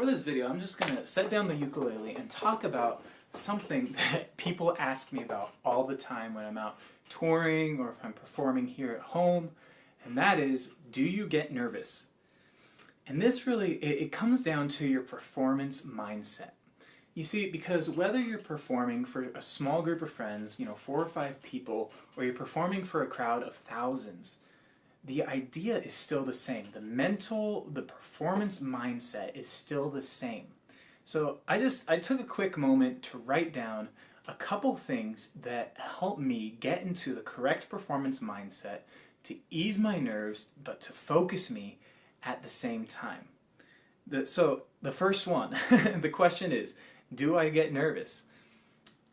for this video, I'm just going to set down the ukulele and talk about something that people ask me about all the time when I'm out touring or if I'm performing here at home, and that is, do you get nervous? And this really, it comes down to your performance mindset. You see, because whether you're performing for a small group of friends, 4 or 5 people, or you're performing for a crowd of thousands, the idea is still the same. The performance mindset is still the same. So I took a quick moment to write down a couple things that help me get into the correct performance mindset to ease my nerves, but to focus me at the same time. So the first one, the question is, do I get nervous?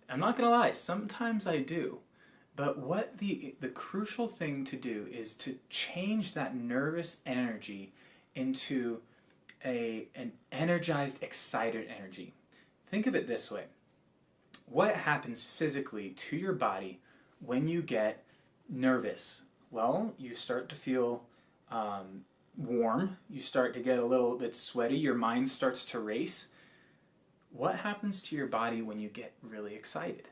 I'm not gonna lie, sometimes I do. But what the crucial thing to do is to change that nervous energy into an energized, excited energy. Think of it this way. What happens physically to your body when you get nervous? Well, you start to feel warm, you start to get a little bit sweaty, your mind starts to race. What happens to your body when you get really excited?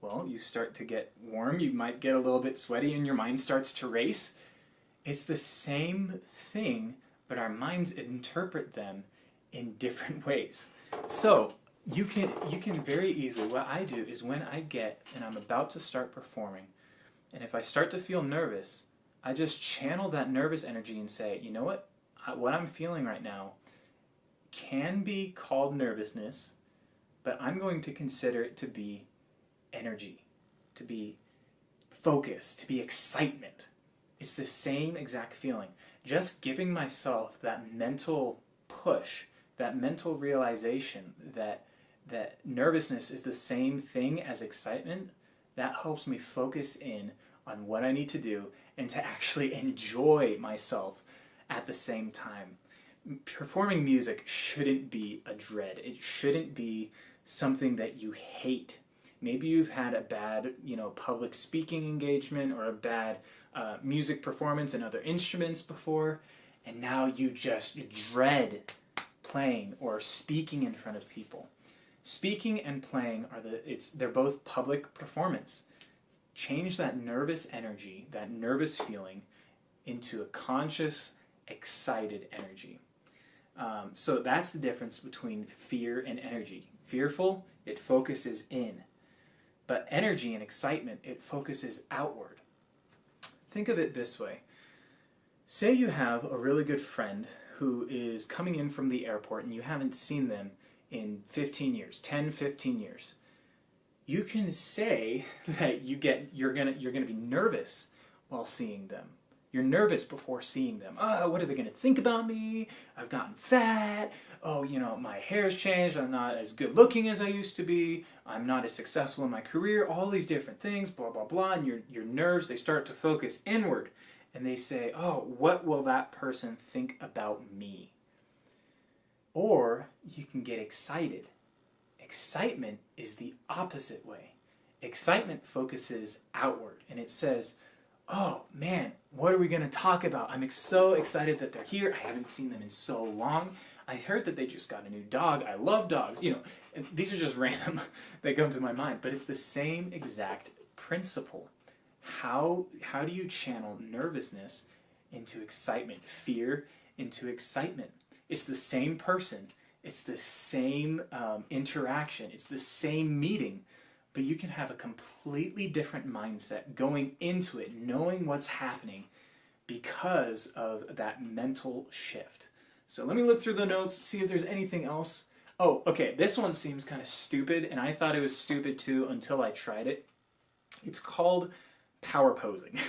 Well, you start to get warm, you might get a little bit sweaty, and your mind starts to race. It's the same thing, but our minds interpret them in different ways. So you can very easily, what I do is when I get, and I'm about to start performing, and if I start to feel nervous, I just channel that nervous energy and say, you know what I'm feeling right now can be called nervousness, but I'm going to consider it to be energy, to be focus, to be excitement. It's the same exact feeling. Just giving myself that mental push, that mental realization that nervousness is the same thing as excitement, that helps me focus in on what I need to do and to actually enjoy myself at the same time. Performing music shouldn't be a dread. It shouldn't be something that you hate. Maybe you've had a bad, public speaking engagement or a bad music performance and other instruments before, and now you just dread playing or speaking in front of people. Speaking and playing they're both public performance. Change that nervous energy, that nervous feeling, into a conscious, excited energy. So that's the difference between fear and energy. Fearful, it focuses in. But energy and excitement, it focuses outward. Think of it this way. Say you have a really good friend who is coming in from the airport and you haven't seen them in 15 years, 10, 15 years. You can say that you're gonna be nervous while seeing them. You're nervous before seeing them. Oh, what are they going to think about me? I've gotten fat. Oh, my hair's changed. I'm not as good looking as I used to be. I'm not as successful in my career. All these different things, blah, blah, blah. And your nerves, they start to focus inward. And they say, oh, what will that person think about me? Or you can get excited. Excitement is the opposite way. Excitement focuses outward. And it says, oh man, what are we going to talk about? I'm so excited that they're here. I haven't seen them in so long. I heard that they just got a new dog. I love dogs. And these are just random that come to my mind, but it's the same exact principle. How do you channel nervousness into excitement, fear into excitement? It's the same person. It's the same interaction. It's the same meeting. But you can have a completely different mindset going into it, knowing what's happening because of that mental shift. So let me look through the notes, see if there's anything else. Oh, okay, this one seems kind of stupid, and I thought it was stupid too until I tried it. It's called power posing.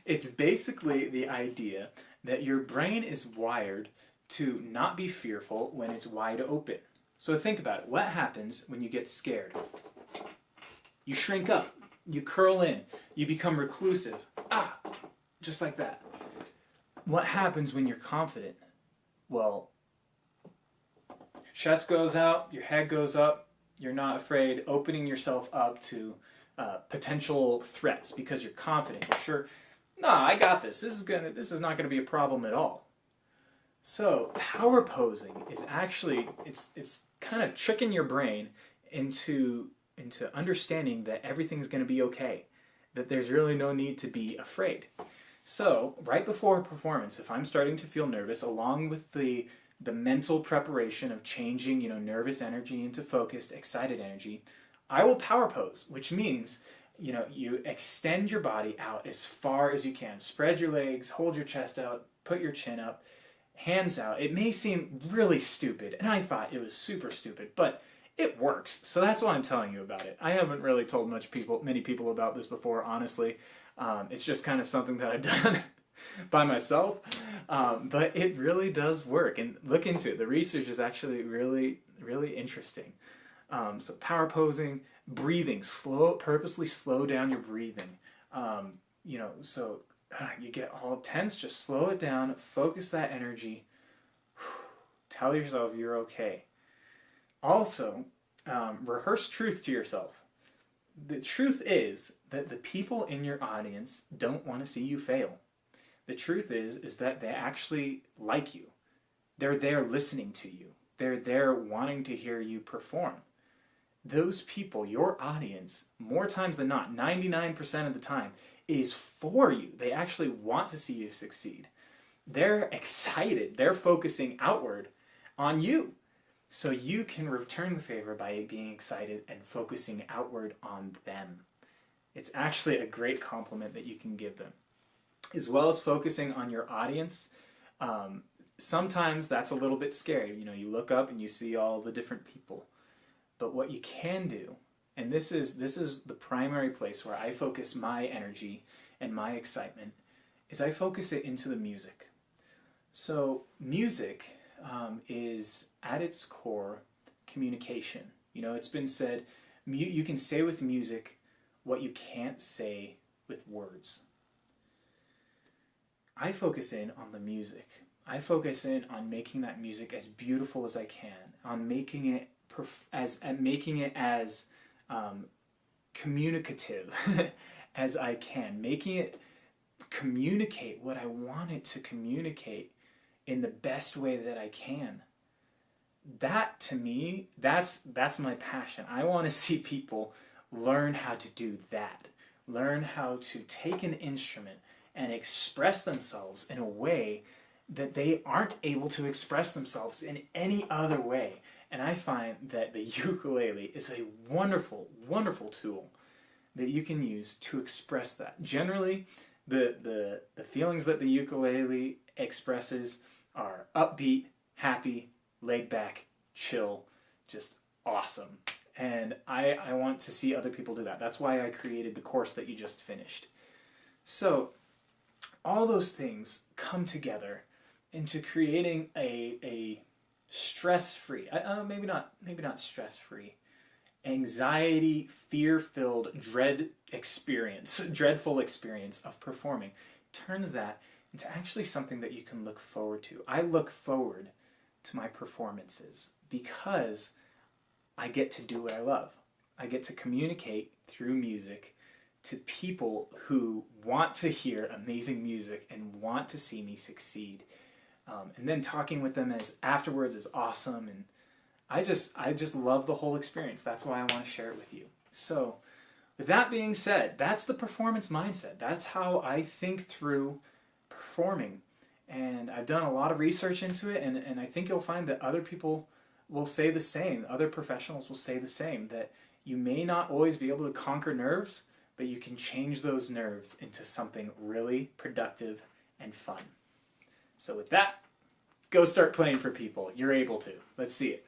It's basically the idea that your brain is wired to not be fearful when it's wide open. So think about it. What happens when you get scared? You shrink up. You curl in. You become reclusive. Just like that. What happens when you're confident? Well, your chest goes out, your head goes up, you're not afraid, opening yourself up to potential threats because you're confident. You're sure, I got this. This is not gonna be a problem at all. So power posing is actually, it's kind of tricking your brain into understanding that everything's going to be okay, that there's really no need to be afraid. So right before a performance, if I'm starting to feel nervous, along with the mental preparation of changing, nervous energy into focused, excited energy, I will power pose, which means, you extend your body out as far as you can. Spread your legs, hold your chest out, put your chin up, hands out. It may seem really stupid, and I thought it was super stupid, but it works. So that's why I'm telling you about it. I haven't really told many people about this before, honestly. It's just kind of something that I've done by myself, but it really does work. And look into it. The research is actually really, really interesting. So power posing, breathing, purposely slow down your breathing. So you get all tense, just slow it down, focus that energy, tell yourself you're okay. Also, rehearse truth to yourself. The truth is that the people in your audience don't want to see you fail. The truth is that they actually like you. They're there listening to you. They're there wanting to hear you perform. Those people, your audience, more times than not, 99% of the time, is for you. They actually want to see you succeed. They're excited. They're focusing outward on you. So you can return the favor by being excited and focusing outward on them. It's actually a great compliment that you can give them. As well as focusing on your audience, sometimes that's a little bit scary. You look up and you see all the different people. But what you can do, and this is the primary place where I focus my energy and my excitement, is I focus it into the music. So music is at its core communication. It's been said, you can say with music what you can't say with words. I focus in on the music. I focus in on making that music as beautiful as I can, on making it as communicative as I can, making it communicate what I want it to communicate in the best way that I can. That, to me, that's my passion. I want to see people learn how to do that. Learn how to take an instrument and express themselves in a way that they aren't able to express themselves in any other way. And I find that the ukulele is a wonderful, wonderful tool that you can use to express that. Generally, the feelings that the ukulele expresses are upbeat, happy, laid back, chill, just awesome. And I want to see other people do that. That's why I created the course that you just finished. So all those things come together into creating a stress-free, maybe not stress-free, anxiety, fear-filled, dreadful experience of performing. Turns that into actually something that you can look forward to. I look forward to my performances because I get to do what I love. I get to communicate through music to people who want to hear amazing music and want to see me succeed. And then talking with them afterwards is awesome, and I just love the whole experience. That's why I want to share it with you. So, with that being said, that's the performance mindset. That's how I think through performing, and I've done a lot of research into it, and I think you'll find that other people will say the same. Other professionals will say the same, that you may not always be able to conquer nerves, but you can change those nerves into something really productive and fun. So with that, go start playing for people. You're able to. Let's see it.